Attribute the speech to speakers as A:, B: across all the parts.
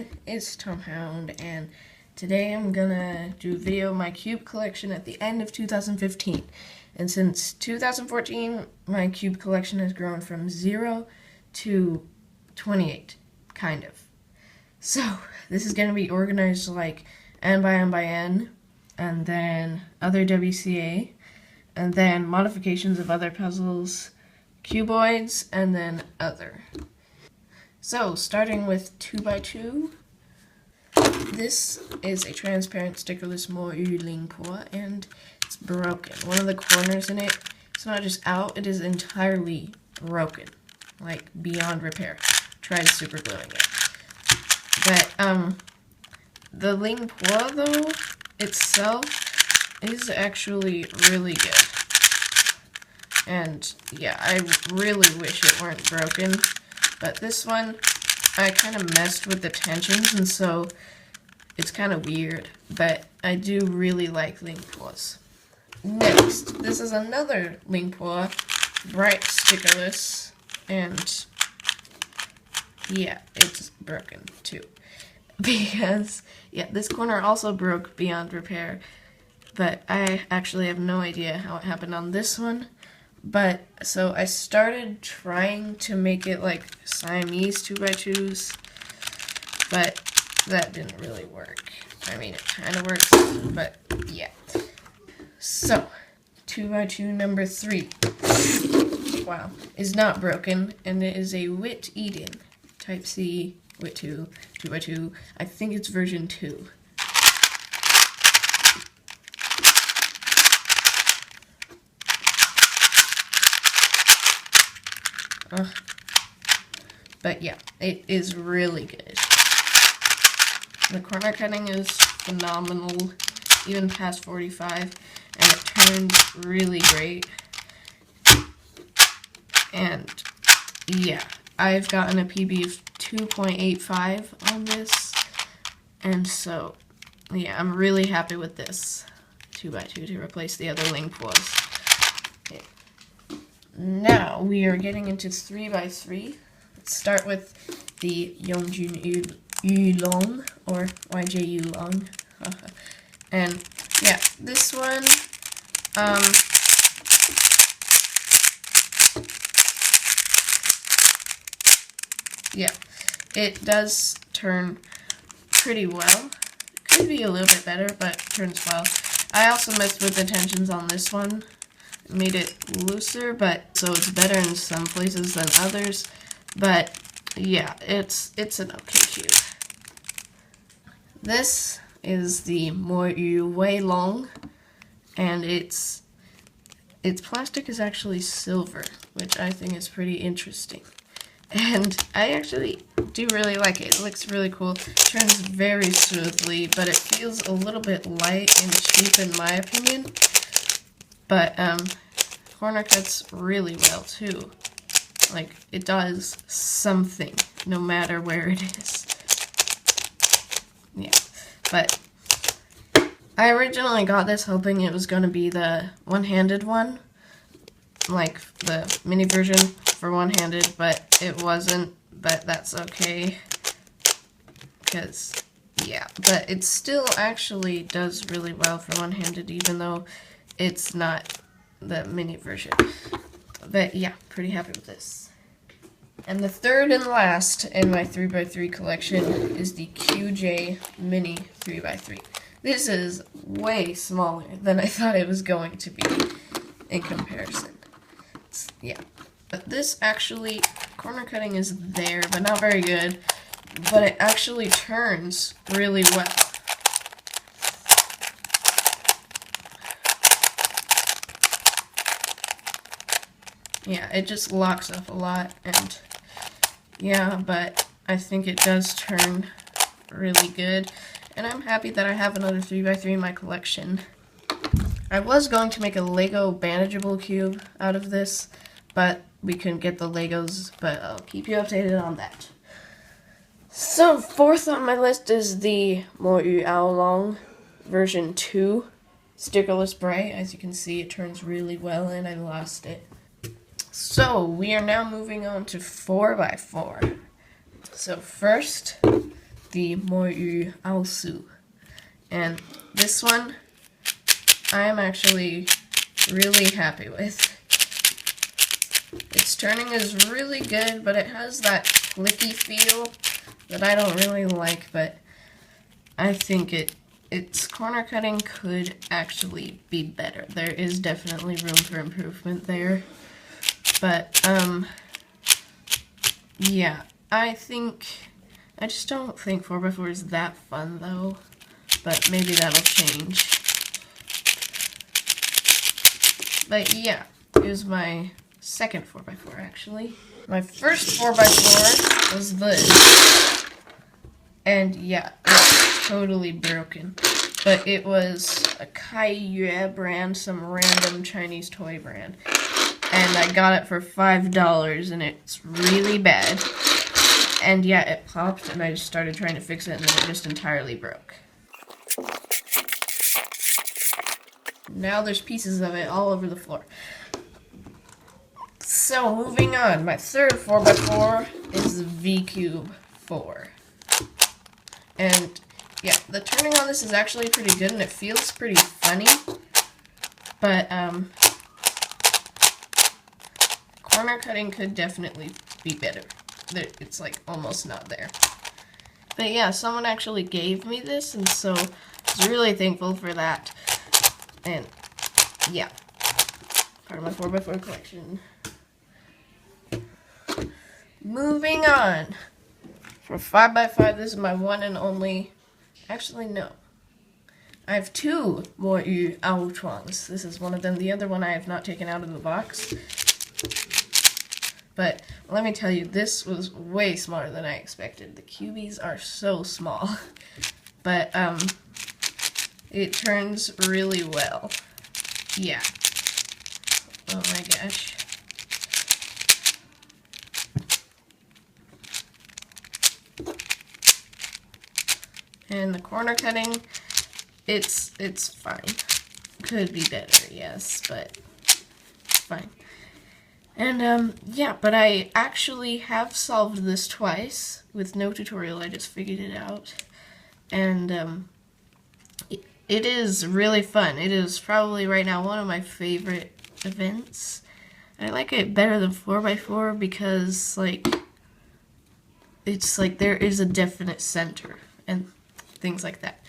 A: everyone, it's Tomhound, and today I'm gonna do a video of my cube collection at the end of 2015. And since 2014, my cube collection has grown from 0 to 28, kind of. So, this is gonna be organized like N by N by N, and then other WCA, and then modifications of other puzzles, cuboids, and then other. So, starting with 2x2, this is a transparent stickerless Moyu Lingpo, and it's broken. One of the corners in it, it's not just out, it is entirely broken, like beyond repair. Tried super gluing it. But, the Lingpo, though, itself is actually really good. And, yeah, I really wish it weren't broken. But this one, I kind of messed with the tensions, and so it's kind of weird. But I do really like Lingpos. Next, this is another Lingpo, bright stickerless, and yeah, it's broken too. Because, yeah, this corner also broke beyond repair, but I actually have no idea how it happened on this one. But, so I started trying to make it like Siamese 2x2s, but that didn't really work. I mean, it kind of works, but yeah. So, 2x2 number 3, wow, is not broken, and it is a Wit Eden, Type C, Wit 2, 2x2, I think it's version 2. But yeah, it is really good. The corner cutting is phenomenal, even past 45, and it turns really great. And yeah, I've gotten a PB of 2.85 on this, and so yeah, I'm really happy with this 2x2 to replace the other Lingpos. Okay. Now we are getting into 3x3. Let's start with the Yongjun Yulong, or YJ Yulong. And yeah, this one, yeah, it does turn pretty well. Could be a little bit better, but turns well. I also messed with the tensions on this one. Made it looser, but so it's better in some places than others. But yeah, it's an okay cube. This is the Moyu Wei Long, and its plastic is actually silver, which I think is pretty interesting. And I actually do really like it. It looks really cool. Turns very smoothly, but it feels a little bit light and cheap in my opinion. But corner cuts really well too. Like, it does something no matter where it is. Yeah, but I originally got this hoping it was going to be the one-handed one, like the mini version for one-handed, but it wasn't. But that's okay, because yeah, but it still actually does really well for one-handed, even though it's not the mini version. But yeah, pretty happy with this. And the third and last in my 3x3 collection is the QJ Mini 3x3. This is way smaller than I thought it was going to be in comparison. Yeah, but this actually, corner cutting is there, but not very good. But it actually turns really well. Yeah, it just locks up a lot, and yeah, but I think it does turn really good, and I'm happy that I have another 3x3 in my collection. I was going to make a Lego bandageable cube out of this, but we couldn't get the Legos, but I'll keep you updated on that. So, fourth on my list is the Moyu Aolong version 2, stickerless bright. As you can see, it turns really well, and I lost it. So, we are now moving on to 4x4. So first, the Moyu Aosu. And this one, I am actually really happy with. Its turning is really good, but it has that clicky feel that I don't really like, but I think its corner cutting could actually be better. There is definitely room for improvement there. But, yeah, I just don't think 4x4 is that fun, though. But maybe that'll change. But yeah, here's my second 4x4, actually. My first 4x4 was this. And yeah, it's totally broken. But it was a Kaiyue brand, some random Chinese toy brand. And I got it for $5, and it's really bad. And yeah, it popped, and I just started trying to fix it, and then it just entirely broke. Now there's pieces of it all over the floor. So, moving on. My third 4x4 is the V-Cube 4. And, yeah, the turning on this is actually pretty good, and it feels pretty funny. But, corner cutting could definitely be better. It's, like, almost not there. But, yeah, someone actually gave me this, and so I was really thankful for that. And, yeah, part of my 4x4 collection. Moving on. For 5x5, this is my one and only, actually, no. I have two more Yu Aochuangs. This is one of them. The other one I have not taken out of the box. But, let me tell you, this was way smaller than I expected. The cubies are so small. But, it turns really well. Yeah. Oh my gosh. And the corner cutting, it's fine. Could be better, yes, but fine. And, yeah, but I actually have solved this twice with no tutorial. I just figured it out. And, it is really fun. It is probably right now one of my favorite events. I like it better than 4x4 because, like, it's like there is a definite center and things like that.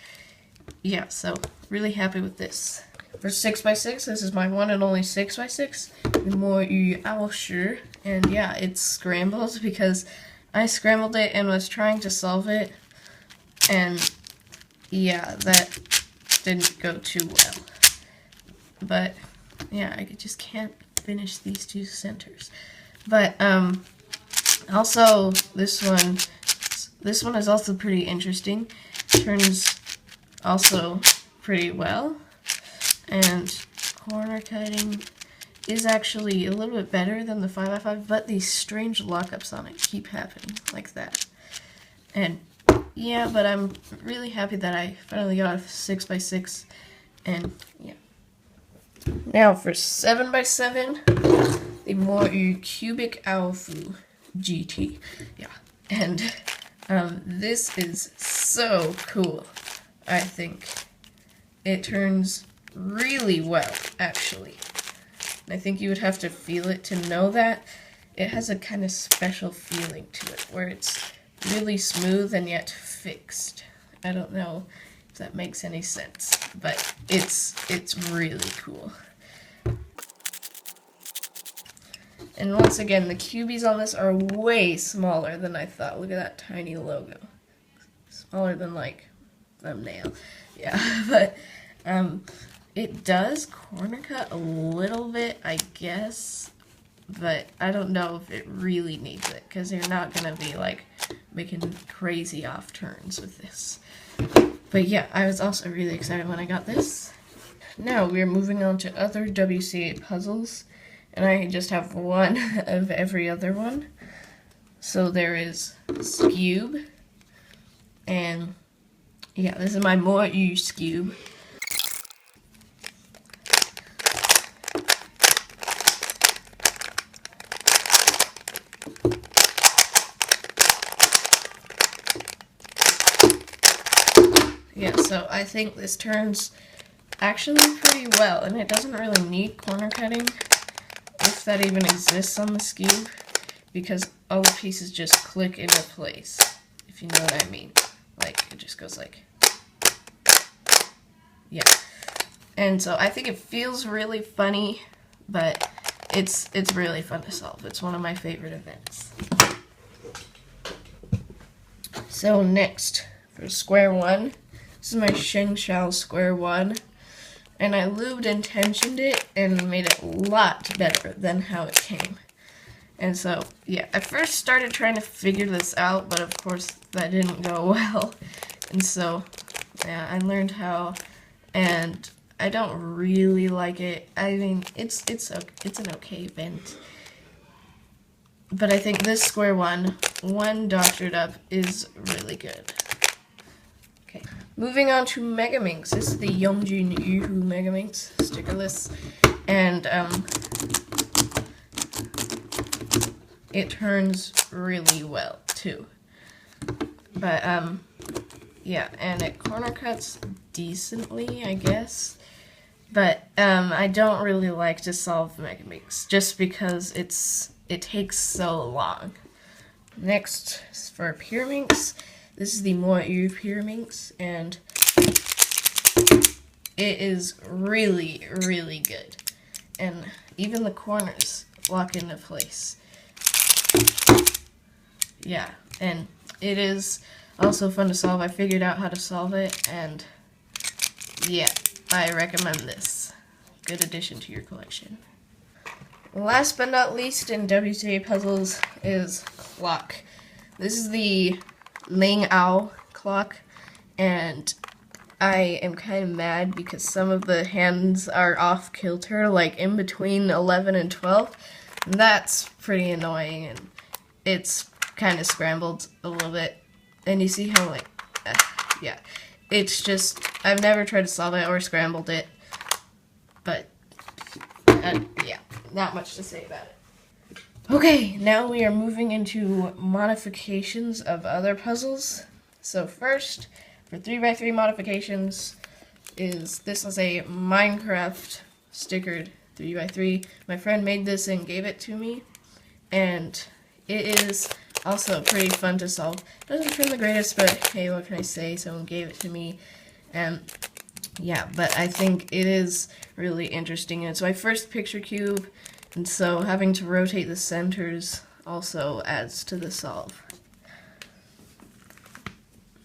A: Yeah, so really happy with this. For 6x6, this is my one and only 6x6. The Moyu Aoshi. And yeah, it's scrambled because I scrambled it and was trying to solve it. And yeah, that didn't go too well. But yeah, I just can't finish these two centers. But also this one is also pretty interesting. Turns also pretty well, and corner cutting is actually a little bit better than the 5x5, but these strange lockups on it keep happening like that. And yeah, but I'm really happy that I finally got a 6x6, and yeah. Now for 7x7, the Moyu Cubic Aofu GT. Yeah, and this is so cool. I think it turns really well, actually. And I think you would have to feel it to know that. It has a kind of special feeling to it, where it's really smooth and yet fixed. I don't know if that makes any sense, but it's really cool. And once again, the cubies on this are way smaller than I thought. Look at that tiny logo. Smaller than, like, thumbnail. Yeah, but it does corner cut a little bit, I guess, but I don't know if it really needs it, because you're not going to be, like, making crazy off turns with this. But yeah, I was also really excited when I got this. Now we're moving on to other WC8 puzzles, and I just have one of every other one. So there is Scube, and yeah, this is my Moyu Scube. so I think this turns actually pretty well, and it doesn't really need corner cutting, if that even exists on this cube, because all the pieces just click into place, if you know what I mean. Like, it just goes like, yeah. And so I think it feels really funny, but it's really fun to solve. It's one of my favorite events. So next, for square one, this is my Sheng Shao square one, and I lubed and tensioned it and made it a lot better than how it came. And so, yeah, I first started trying to figure this out, but of course that didn't go well. And so, yeah, I learned how, and I don't really like it. I mean, it's an okay event. But I think this square one, when doctored up, is really good. Okay, moving on to Megaminx. This is the Yongjun Yuhu Megaminx, stickerless, and it turns really well too. But yeah, and it corner cuts decently, I guess. But I don't really like to solve Megaminx just because it takes so long. Next, for Pyraminx, this is the Moyu Pyraminx, and it is really, really good. And even the corners lock into place. Yeah, and it is also fun to solve. I figured out how to solve it, and yeah, I recommend this. Good addition to your collection. Last but not least in WTA puzzles is clock. This is the Ling Ao clock, and I am kind of mad because some of the hands are off kilter, like in between 11 and 12. And that's pretty annoying, and it's kind of scrambled a little bit. And you see how, like, yeah, it's just, I've never tried to solve it or scrambled it, but yeah, not much to say about it. Okay, now we are moving into modifications of other puzzles. So first, for 3x3 modifications, this is a Minecraft stickered 3x3. My friend made this and gave it to me, and it is also pretty fun to solve. Doesn't turn the greatest, but hey, what can I say? Someone gave it to me, and yeah, but I think it is really interesting. And it's my first picture cube, and so having to rotate the centers also adds to the solve.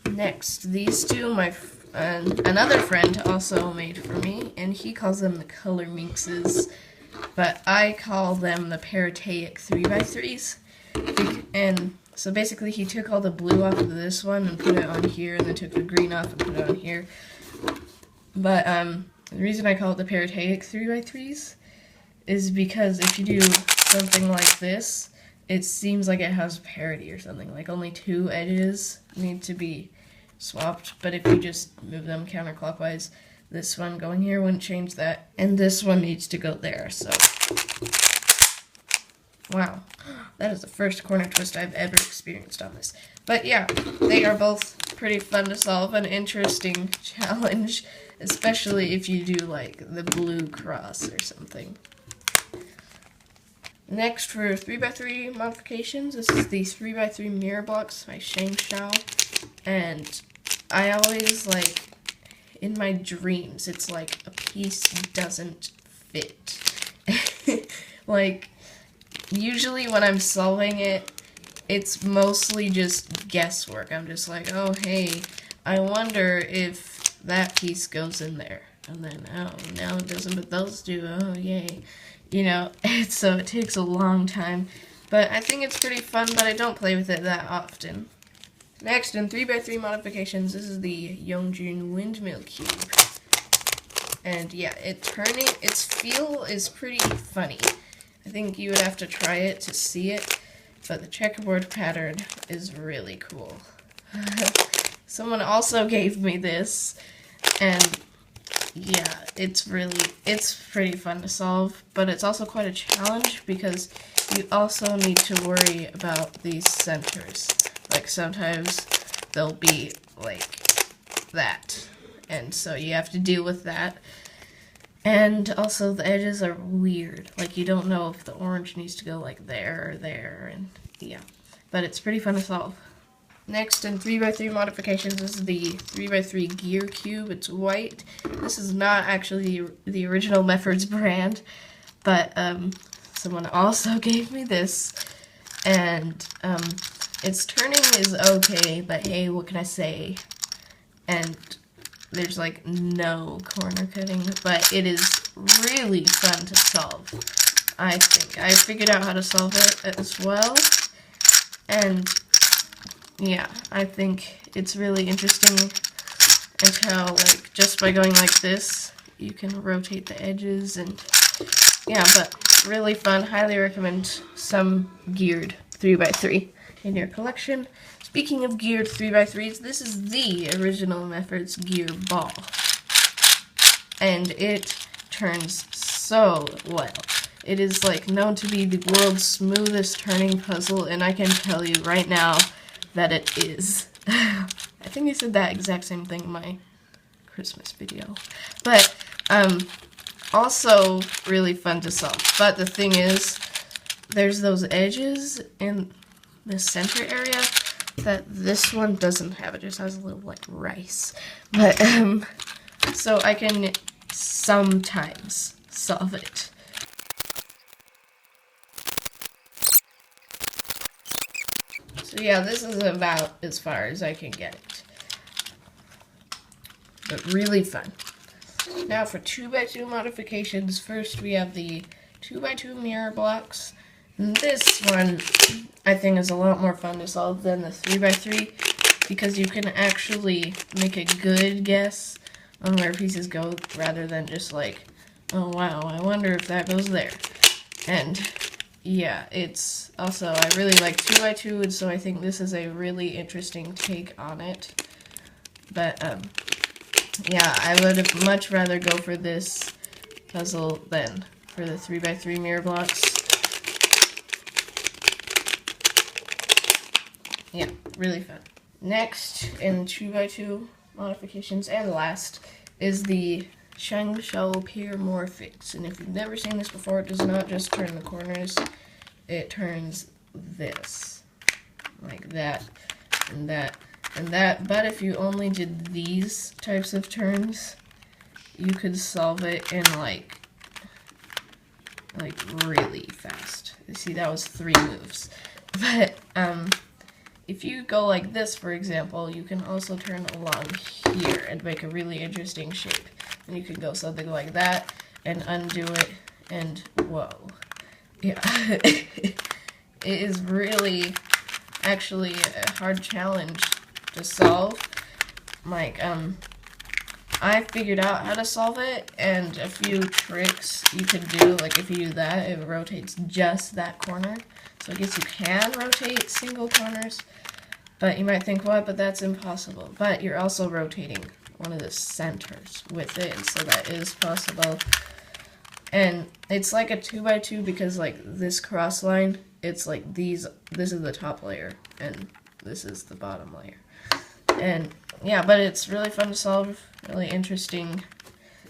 A: Next, these two, another friend also made for me, and he calls them the color minxes, but I call them the Parataic 3x3s. And so basically he took all the blue off of this one and put it on here, and then took the green off and put it on here. But the reason I call it the Parataic 3x3s is because if you do something like this, it seems like it has parity or something, like only two edges need to be swapped, but if you just move them counterclockwise, this one going here wouldn't change that, and this one needs to go there, so wow, that is the first corner twist I've ever experienced on this. But yeah, they are both pretty fun to solve, an interesting challenge, especially if you do like the blue cross or something. Next, for 3x3 modifications, this is the 3x3 mirror blocks by Sheng Shao, and I always, like, in my dreams, it's like a piece doesn't fit. Like, usually when I'm solving it, it's mostly just guesswork. I'm just like, oh, hey, I wonder if that piece goes in there. And then, oh, no, it doesn't, but those do. Oh, yay. You know, so it takes a long time. But I think it's pretty fun, but I don't play with it that often. Next, in 3x3 modifications, this is the Yongjun Windmill Cube. And yeah, its feel is pretty funny. I think you would have to try it to see it, but the checkerboard pattern is really cool. Someone also gave me this, and yeah, it's pretty fun to solve, but it's also quite a challenge because you also need to worry about these centers. Like sometimes they'll be like that, and so you have to deal with that. And also the edges are weird, like you don't know if the orange needs to go like there or there, and yeah, but it's pretty fun to solve. Next in 3x3 modifications is the 3x3 gear cube. It's white. This is not actually the original Meffer's brand, but someone also gave me this, and its turning is okay, but hey, what can I say? And there's like no corner cutting, but it is really fun to solve. I think I figured out how to solve it as well, and yeah, I think it's really interesting and how, like, just by going like this, you can rotate the edges, and yeah, but really fun. Highly recommend some geared 3x3 in your collection. Speaking of geared 3x3s, this is the original Meffer's gear ball, and it turns so well. It is like known to be the world's smoothest turning puzzle, and I can tell you right now that it is. I think I said that exact same thing in my Christmas video. But also really fun to solve. But the thing is, there's those edges in the center area that this one doesn't have. It just has a little like rice. But so I can sometimes solve it. So yeah, this is about as far as I can get it. But really fun. Now for 2x2 modifications, first we have the 2x2 mirror blocks. And this one, I think, is a lot more fun to solve than the 3x3, because you can actually make a good guess on where pieces go, rather than just like, oh wow, I wonder if that goes there. And yeah, it's also, I really like 2x2, and so I think this is a really interesting take on it. But yeah, I would much rather go for this puzzle than for the 3x3 mirror blocks. Yeah, really fun. Next in 2x2 modifications, and last, is the Shangshou Pyramorphics. And if you've never seen this before, it does not just turn the corners, it turns this. Like that, and that, and that. But if you only did these types of turns, you could solve it in like really fast. You see, that was 3 moves. But if you go like this, for example, you can also turn along here and make a really interesting shape. And you could go something like that and undo it, and whoa. Yeah. It is really actually a hard challenge to solve. Like, I figured out how to solve it, and a few tricks you can do. Like, if you do that, it rotates just that corner. So I guess you can rotate single corners, but you might think, what, but that's impossible. But you're also rotating one of the centers with it, and so that is possible. And it's like a 2x2 because, like, this cross line, it's like this is the top layer, and this is the bottom layer. And yeah, but it's really fun to solve, really interesting.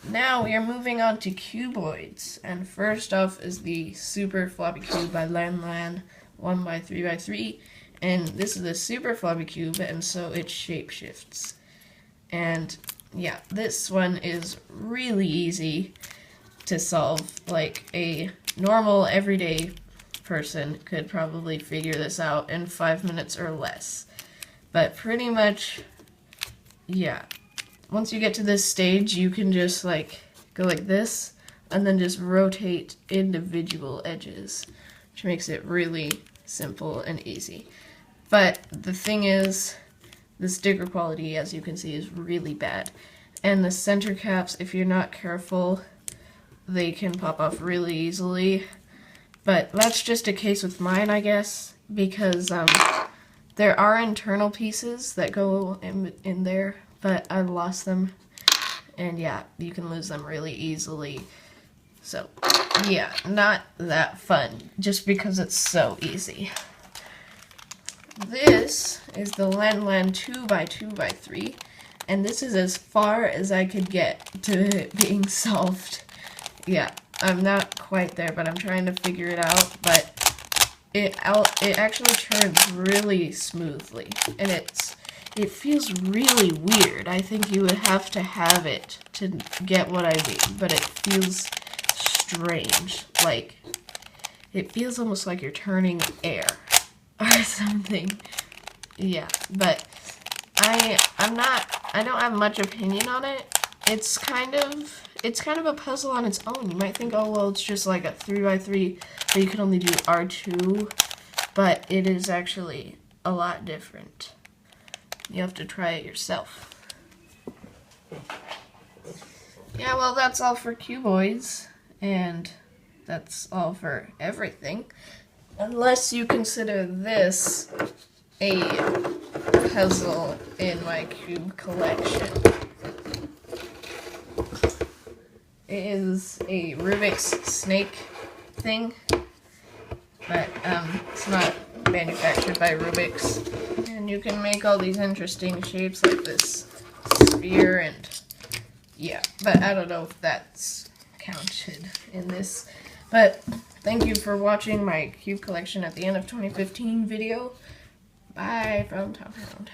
A: Now we are moving on to cuboids, and first off is the Super Floppy Cube by Lan Lan 1x3x3, and this is a super floppy cube, and so it shapeshifts. And yeah, this one is really easy to solve. Like, a normal everyday person could probably figure this out in 5 minutes or less. But pretty much, yeah, once you get to this stage, you can just like go like this and then just rotate individual edges, which makes it really simple and easy. But the thing is, the sticker quality, as you can see, is really bad. And the center caps, if you're not careful, they can pop off really easily. But that's just a case with mine, I guess, because there are internal pieces that go in there, but I lost them. And yeah, you can lose them really easily. So yeah, not that fun, just because it's so easy. This is the Lan Lan 2x2x3, And this is as far as I could get to it being solved. Yeah, I'm not quite there, but I'm trying to figure it out. But it actually turns really smoothly, and it feels really weird. I think you would have to have it to get what I mean, but it feels strange. Like, it feels almost like you're turning air or something. Yeah, but I don't have much opinion on it. It's kind of a puzzle on its own. You might think, oh well, it's just like a 3x3, but you can only do R2, but it is actually a lot different. You have to try it yourself. Yeah, well, that's all for Cuboids, and that's all for everything. Unless you consider this a puzzle in my cube collection. It is a Rubik's snake thing, but it's not manufactured by Rubik's. And you can make all these interesting shapes like this sphere, and yeah, but I don't know if that's counted in this. But thank you for watching my cube collection at the end of 2015 video. Bye from Tomhound.